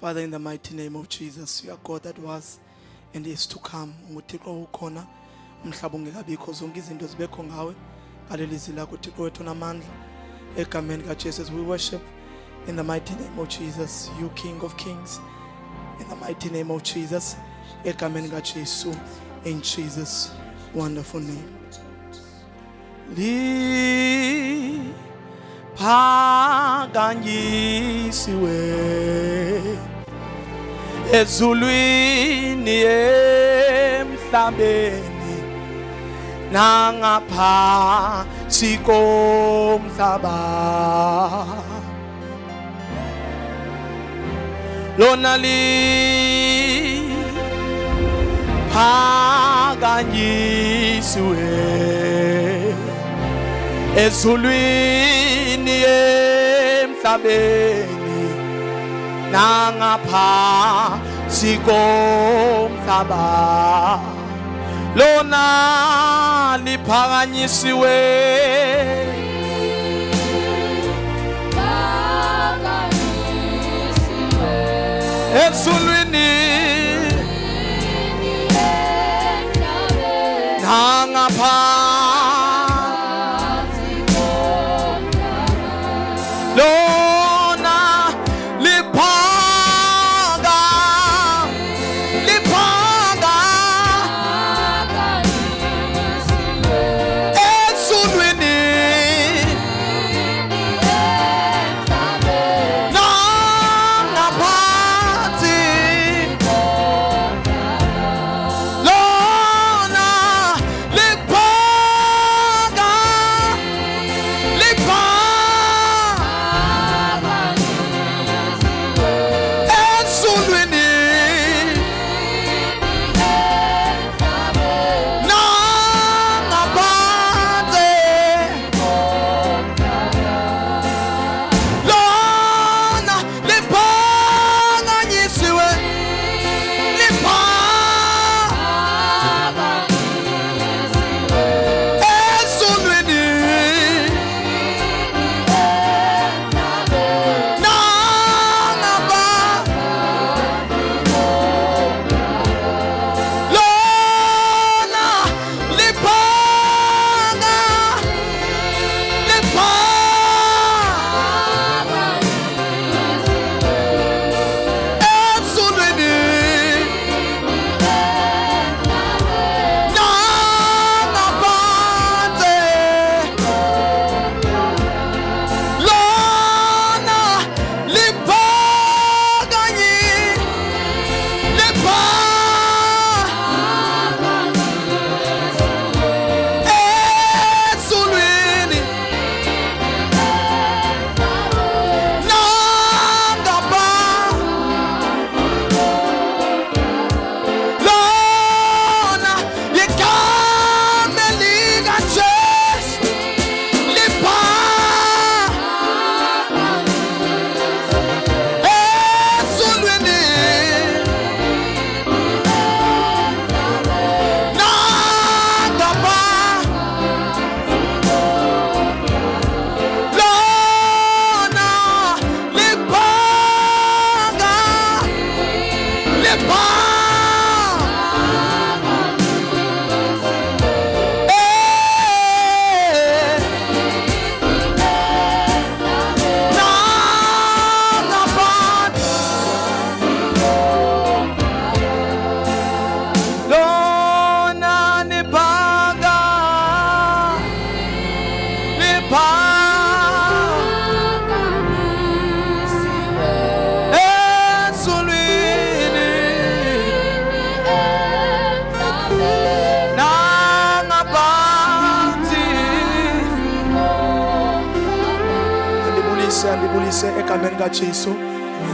Father, in the mighty name of Jesus, you are God that was and is to come. UThixo ukhona umhlaba ungekabikho zonke izinto zibekho ngawe ngaleli zwi lakho uThixo wethu namandla egameni kaJesu. We worship in the mighty name of Jesus, you King of Kings, in the mighty name of Jesus egameni kaJesu, in Jesus wonderful name. Phakanyisiwe ezulwini emhlabeni nangaphansi komhlaba, lona liphakanyisiwe ezulwini emhlabeni nangaphansi komhlaba, lona liphakanyisiwe ezulwini nangaphansi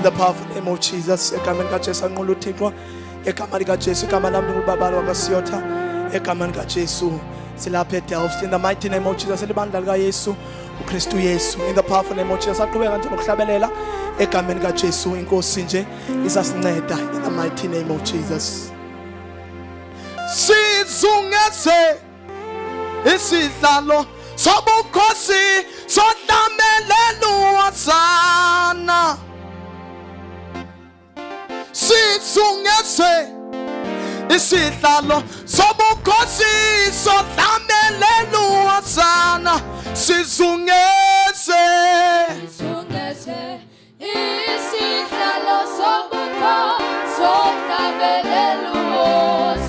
in the powerful name of Jesus. Egameni kaJesu anqula uThixo, egameni kaJesu, igama lami ngubaba wakwaSiyotha, egameni kaJesu silapha eDelft, in the mighty name of Jesus, elibandla likaYesu uKristu Yesu, in the powerful name of Jesus. Aqhubeka nje nokuhlabelela egameni kaJesu, inkosi nje izasinceda, in the mighty name of Jesus. Sizungeze isidlalo sobukhosi sohlamelelo wasana isihlalo sobukhosi sodlamelelo sana sizungeze isihlalo sobukhosi sodlamelelo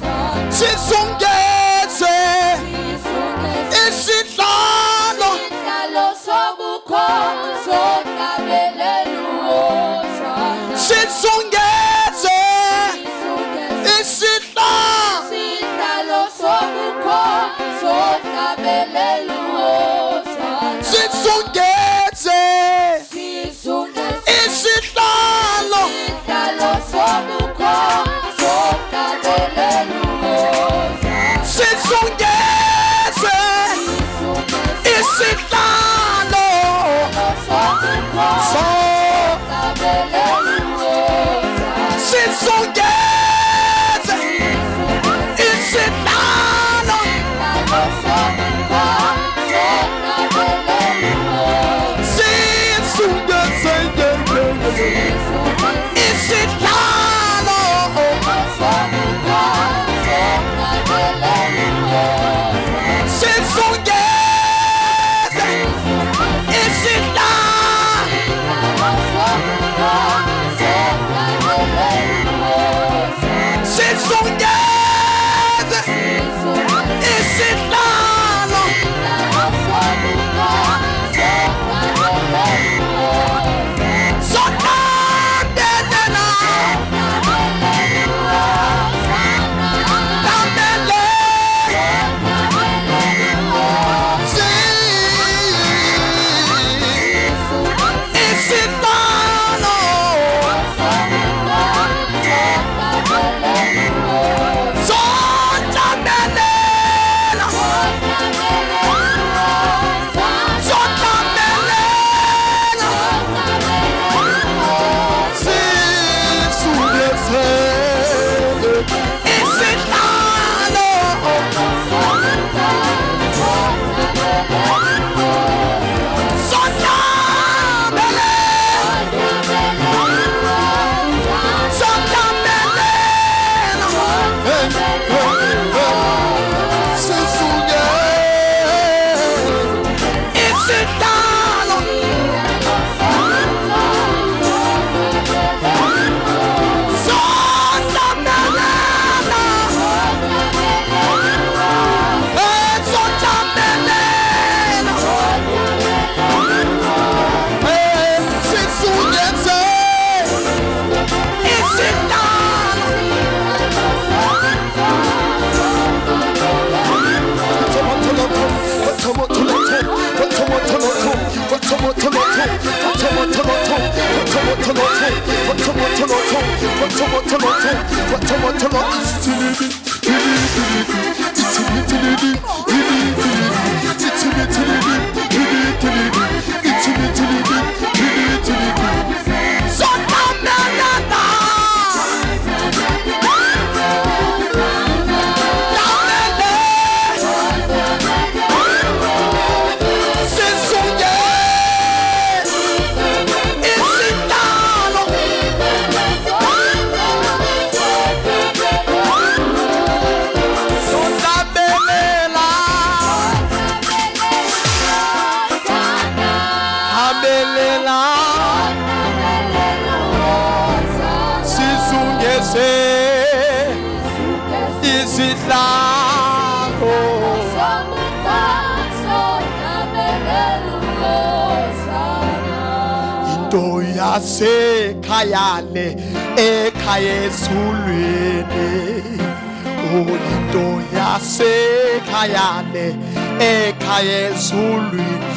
sana sizungeze isihlalo sobukhosi sodlamelelo sana sizungeze isihlalo sobukhosi sodlamelelo sana sizungeze isihlalo sobukhosi sodlamelelo sana sizungeze isihlalo sobukhosi sodlamelelo sana sizungeze isihlalo Sekhayale ekhaya ezulwini into yasekhayale ekhaya ezulwini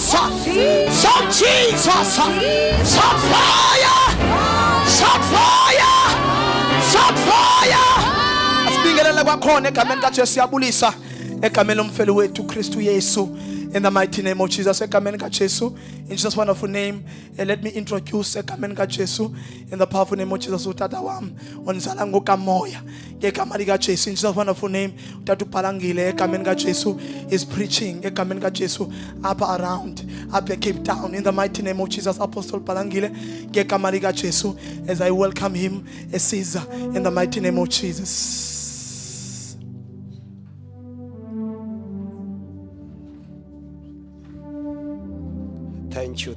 Some Jesus. Some fire. Some fire. Some fire. Asibingelela kwakhona egameni kaJesu siyabulisa egameni lomfelo wethu Kristu Yesu. In the mighty name of Jesus, egameni kaJesu, in Jesus' wonderful name, let me introduce egameni kaJesu in the powerful name of Jesus. Utata wami onizala ngokamoya ngegama likaJesu, in Jesus' wonderful name. Utata uPhalangile egameni kaJesu is preaching egameni kaJesu up around up Cape Town. In the mighty name of Jesus, Apostle Phalangile ngegama likaJesu, as I welcome him as Caesar in the mighty name of Jesus. Thank you.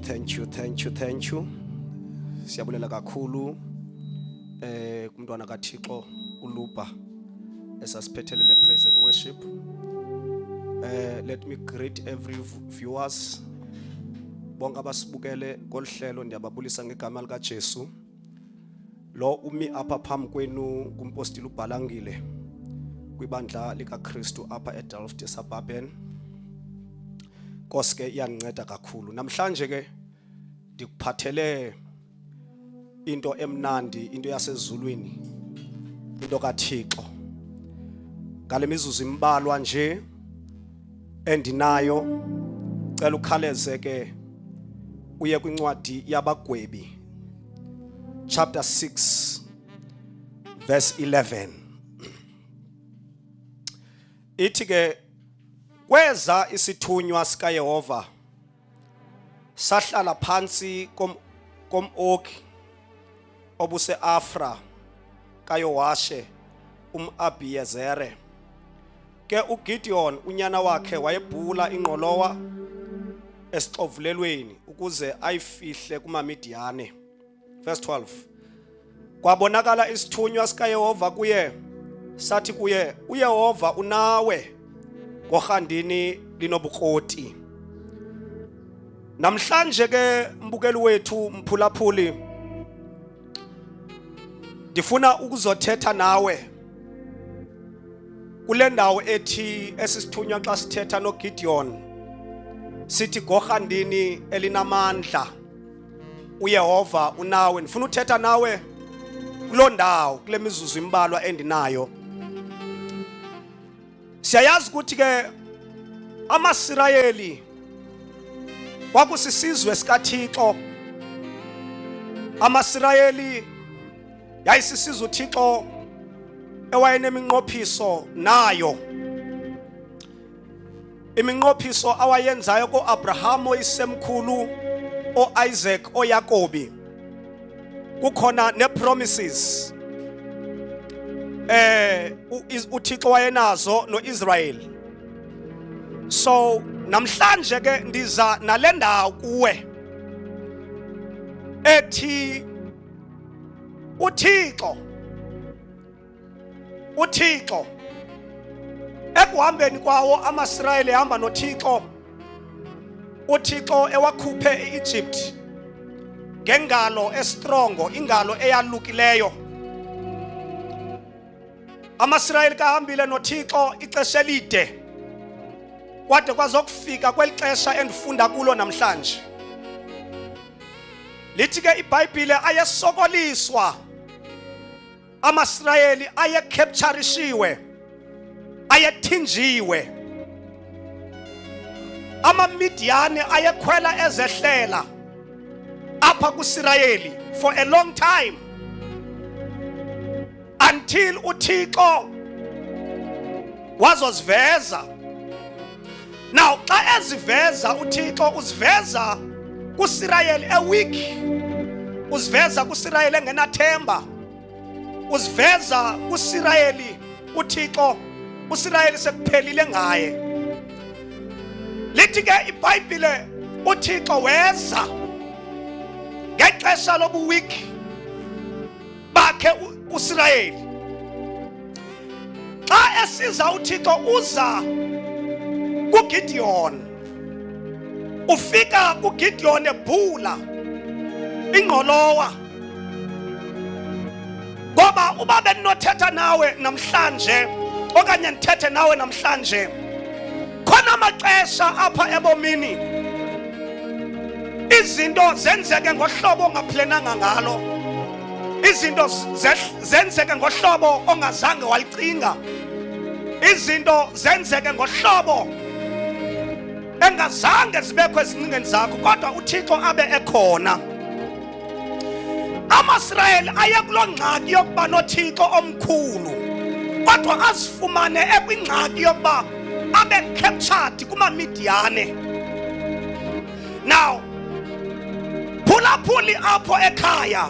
Siyabulela kakhulu kumntwana kaThixo uLupa esasiphethelele le praise and worship. Let me greet every viewers. Bonke abasibukele kolhlelo ndiyababulisa ngegama likaJesu. Lo umi apha phambi kwenu kumpostile uPhalangile kwibandla likaKristu apha eDelft eSuburban. Koske iyanceda kakhulu. Namhlanje ke ndikuphathele into emnandi, into yasezulwini, into kaThixo. Ngale mizuzu imbalwa nje endinayo, cela ukhaleze ke uye kwincwadi yabagwebi chapter 6 verse 11. Ithi ke kweza isithunywa sika Yehova sahlala phansi kom'okhi obuse Afra kaYoashe umAbiyezere. Ke uGideon unyana wakhe wayebhula ingqolowa esixovulelweni ukuze ayifihle kumaMidiyane. Verse 12. Kwabonakala isithunywa sika Yehova kuye, sathi kuye, uYehova unawe ngohandini linobukroti. Namhlanje ke mbukeli wethu mphulaphuli, ndifuna ukuzothetha nawe kule ndawo ethi esisithunywa xa sithetha noGideon sithi gohandini elinamandla uYehova unawe. Ndifuna uthetha nawe kuloo ndawo kule mizuzu imbalwa endinayo. Siyayazi ukuthi ke amaSirayeli kwakusisizwe sikaThixo. AmaSirayeli yayisisizwe uThixo ewayeneminqophiso nayo. Iminqophiso awayenzayo koAbraham oyisemkhulu, oIsaac, oYakobi. Kukhona nepromises uThixo wayenazo noIsrael. So namhlanje ke ndiza nale ndawo kuwe ethi uThixo ekuhambeni kwawo amaSirayeli ehamba noThixo, uThixo ewakhuphe eEgypt ngengalo estrongo, ingalo eyalukileyo. AmaSirayeli kahambile noThixo ixesha elide kwade kwazokufika kwelixesha endifunda kulo namhlanje. Lithi ke iBhayibhile ayesokoliswa amaSirayeli, ayecapturishiwe, ayethinjiwe. AmaMidiyane ayekhwela ezehlela apha kuSirayeli for a long time, until uThixo wazoziveza. Now xa eziveza uThixo uziveza kuSirayeli eweak, uziveza kuSirayeli engenathemba, uziveza kuSirayeli uThixo uSirayeli sekuphelile ngaye. Lithi ke iBhayibhile uThixo weza ngexesha lobuweak bakhe uSirayeli. Xa esiza uThixo uza kuGideon, ufika kuGideon ebhula ingqolowa. Ngoba uba benothetha nawe namhlanje okanye ndithethe nawe namhlanje, khona amaxesha apha ebomini izinto zenzeke ngohlobo ongaplananga ngalo, izinto zenzeke ngohlobo ongazange walicinga, izinto zenzeke ngohlobo engazange zibekho ezincingeni zakho, kodwa uThixo abe ekhona. Ama-Israyeli aye kuloo ngxaki yokuba noThixo omkhulu, kodwa azifumane ekwingxaki yokuba abe captured kumaMidiyane. Now phulaphuli apho ekhaya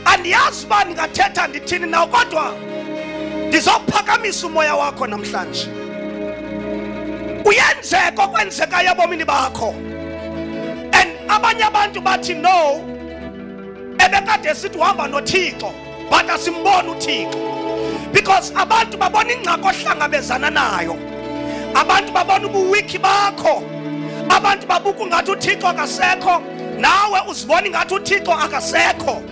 andiyazi uba ndingathetha ndithini nawo, kodwa ndizophakamisa umoya wakho namhlanje. Uyenzeka okwenzekayo ebomini bakho, and abanye abantu bathi no, ebekade sithi uhamba noThixo but asimboni uThixo, because abantu babona ingxaki ohlangabezana nayo, abantu babona ubuwiki bakho, abantu babuka ungathi uThixo akasekho, nawe uzibona ngathi uThixo akasekho.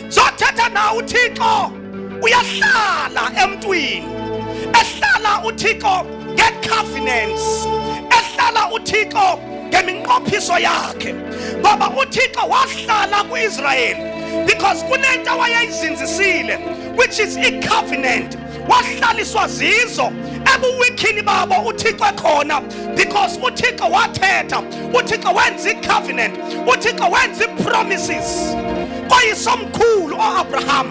Zothetha na uThixo uyahlala emntwini, ehlala uThixo ngecovenants, ehlala uThixo ngeminqophiso yakhe, ngoba uThixo wahlala kuIsrayeli because kunento wayeyizinzisile, which is icovenant. Wahlaliswa zizo ebuwikini babo uThixo ekhona, because uThixo wathetha, uThixo wenza icovenant, uThixo wenza ipromises koyisomkhulu oAbraham.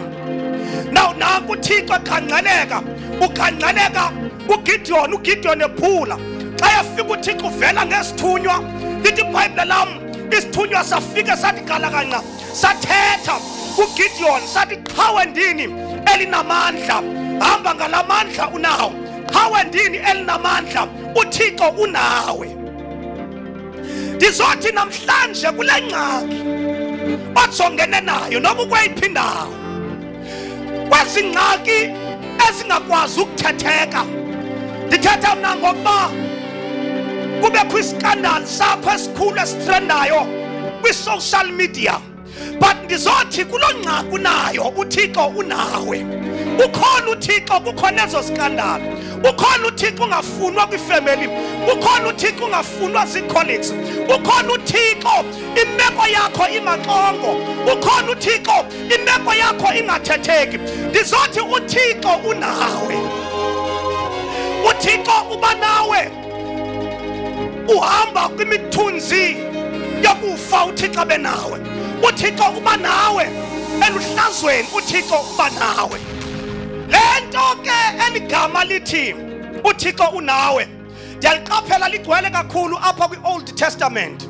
Now naku uThixo ekhangeleka, ukhangeleka uGideon, uGideon ephula xa yafika uThixo uvela ngesithunywa. Lithi iBhayibhile lam, isithunywa safika sathi galakanqa, sathetha uGideon sathi qhawe ndini elinamandla, hamba ngalamandla unawo, qhawe ndini elinamandla, uThixo unawe. Ndizothi namhlanje kule ngxaki ojongene nayo noba ukweyiphi indawo, kwezi ngxaki ezingakwazi ukuthetheka, ndithetha mna ngokuba kubekho iskandal sakho esikhulu esitrendayo kwi-social media, but ndizothi kuloo ngxaki unayo uThixo unawe. Ukhona uThixo kukhona ezo skandal, ukhona uThixo ungafunwa kwifamily, ukhona uThixo ungafunwa zii-colleagues, ukhona uThixo imeko yakho imaxongo, ukhona uThixo imeko yakho ingathetheki. Ndizothi uThixo unawe, uThixo uba nawe. Uhamba kwimithunzi yokufa uThixo abe nawe, uThixo uba nawe eluhlazweni, uThixo uba nawe. Lento ke eligama lithi uThixo unawe ndiyaliqaphela ligcwele kakhulu apha kwi-Old Testament,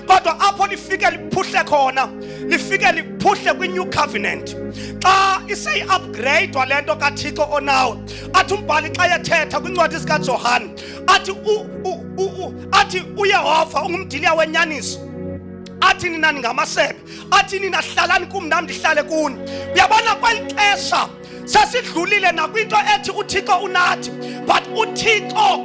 kodwa apho lifike liphuhle khona, lifike liphuhle kwi-New Covenant. Xa iseyi-upgradewa lento kaThixo onawe, athi umbhali xa yethetha kwincwadi zikaJohane athi uYehova ungumdiliya wenyaniso, athi nina ningamasebe, athi nina hlalani kum nam ndihlale kuni. Uyabona kweli xesha sesidlulile nakwinto ethi uThixo unathi, but uThixo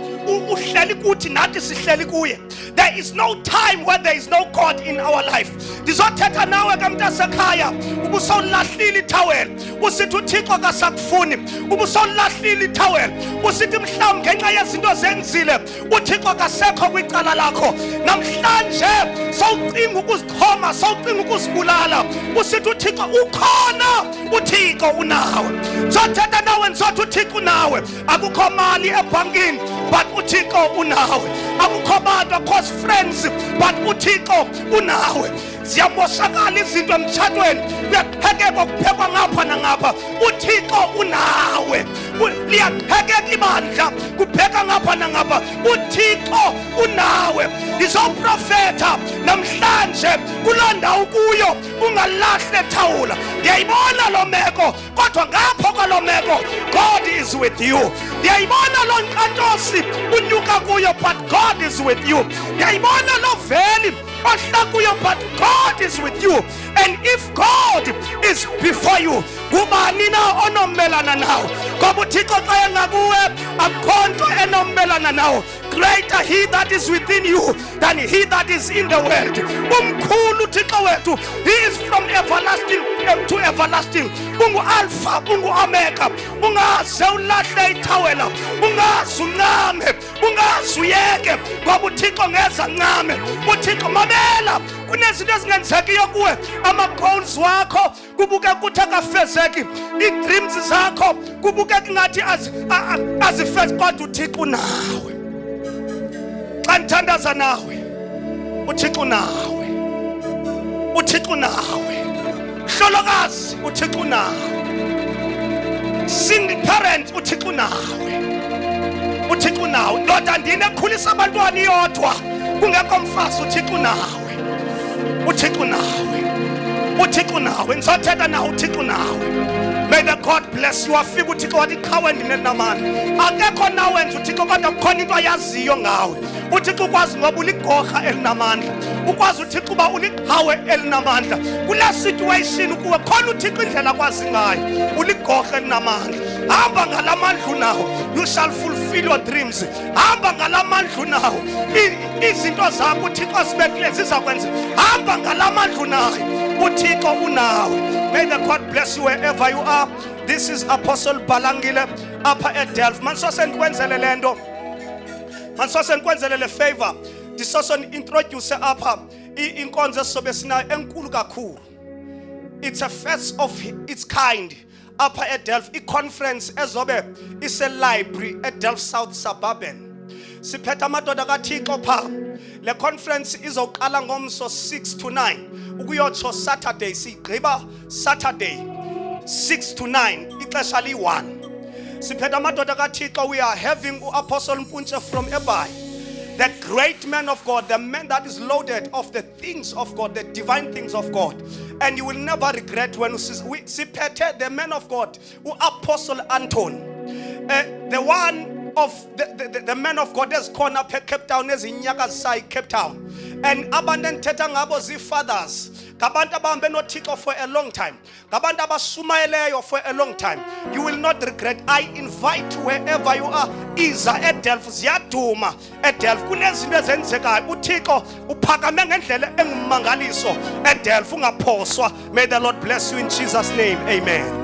uhleli kuthi nathi sihleli kuye. There is no time where there is no God in our life. Ndizothetha nawe ke mntasekhaya, ubusawulahlile ithaweli usithi uThixo akasakufuni, ubusawulahlile ithaweli usithi mhlawumbi ngenxa yezinto zenzile uThixo akasekho kwicala lakho. Namhlanje sawucinga ukuzichoma, sawucinga ukuzibulala, usithi uThixo ukhona, uThixo unawe. Ndizothetha nawe ndizothi uThixo unawe. Akukho mali ebhankini but uThixo unawe, akukho bantu, akukho friends but uThixo unawe. Ziyamoshakala izinto emtshatweni, kuyaphekeka kuphekwa ngapha nangapha, uThixo unawe. Liyaphekeka ibandla kupheka ngapha nangapha, uThixo unawe. Ndizoprofetha namhlanje kuloo ndawo kuyo, ungalahle ethawula. Ndiyayibona lo meko, kodwa ngapho kwalo meko God is with you. Ndiyayibona lo nkantosi unyuka kuyo, but God is with you. Ndiyayibona lo veli ohla kuyo, but God is with you. And if God is before you, kubani na onomelana nawo? Ngoba uThixo xa engakuwe akukho nto enomelana nawo. Greater he that is within you than he that is in the world. Umkhulu uThixo wethu, he is from everlasting to everlasting. Ungu Alpha, ungu Omega. Ungaze ulahle ithawela, ungaze uncame, ungaze uyeke, ngoba uThixo uThixo ngeza ncame uThixo mamela kunezinto ezingenzekiyo kuwe ama-goals wakho kubukeka ukuthi akafezeki i-dreams zakho kubukeka ngathi azifezi kodwa uThixo unawe xa ngithandaza nawe uThixo unawe uThixo unawe hlolokazi uThixo unawe single parent uThixo unawe uThixo unawe ndoda ndine ekhulisa abantwana iyodwa kungekho mfazi uThixo unawe uThixo unawe uThixo unawe ngizothetha nawe uThixo unawe. May the God bless you. Afika uThixo wathi qhawe ndinenamandla akekho nawenza uThixo kodwa kukhona into ayaziyo ngawe uThixo ukwazi ngoba uligorha elinamandla ukwazi uThixo uba uliqhawe elinamandla kula situation kuwe khona uThixo indlela akwazi ngayo uligorha elinamandla hamba ngalamandla unawo you shall fulfill your dreams hamba ngalamandla unawo izinto zakho uThixo sibekile zizakwenza hamba ngalamandla unawo uThixo unawe. May the God bless you wherever you are. This is Apostle Balangile upper at Delft. Mansose nkwenzele lento mansose nkwenzele le favor disoso introduce apha inkonzo esizobe sinayo enkulu kakhulu. It's a first of its kind upper at Delft. I-conference ezobe ise library at Delft South Suburban. Siphetha amadoda kaThixo pha. Le conference izoqala ngomso 6 to 9 ukuyotsho Saturday sigqiba Saturday 6 to 9 ixesha li1. Siphetha amadoda kaThixo. We are having Apostle Mpunche from Ebai, the great man of God, the man that is loaded of the things of God, the divine things of God, and you will never regret when we siphethe the man of God, Apostle Anton, the one of the man of God has gone up Cape Town as in Nyakasai Cape Town, and abandoned teta ngabo fathers kabantu abahambe noThixo for a long time, kabantu abasumayeleyo for a long time. You will not regret. I invite you wherever you are. Iza eDelft ziyaduma eDelft kunezinto ezenzekayo uThixo uphakame ngendlela engumangaliso eDelft ungaphoswa. May the Lord bless you in Jesus name. Amen.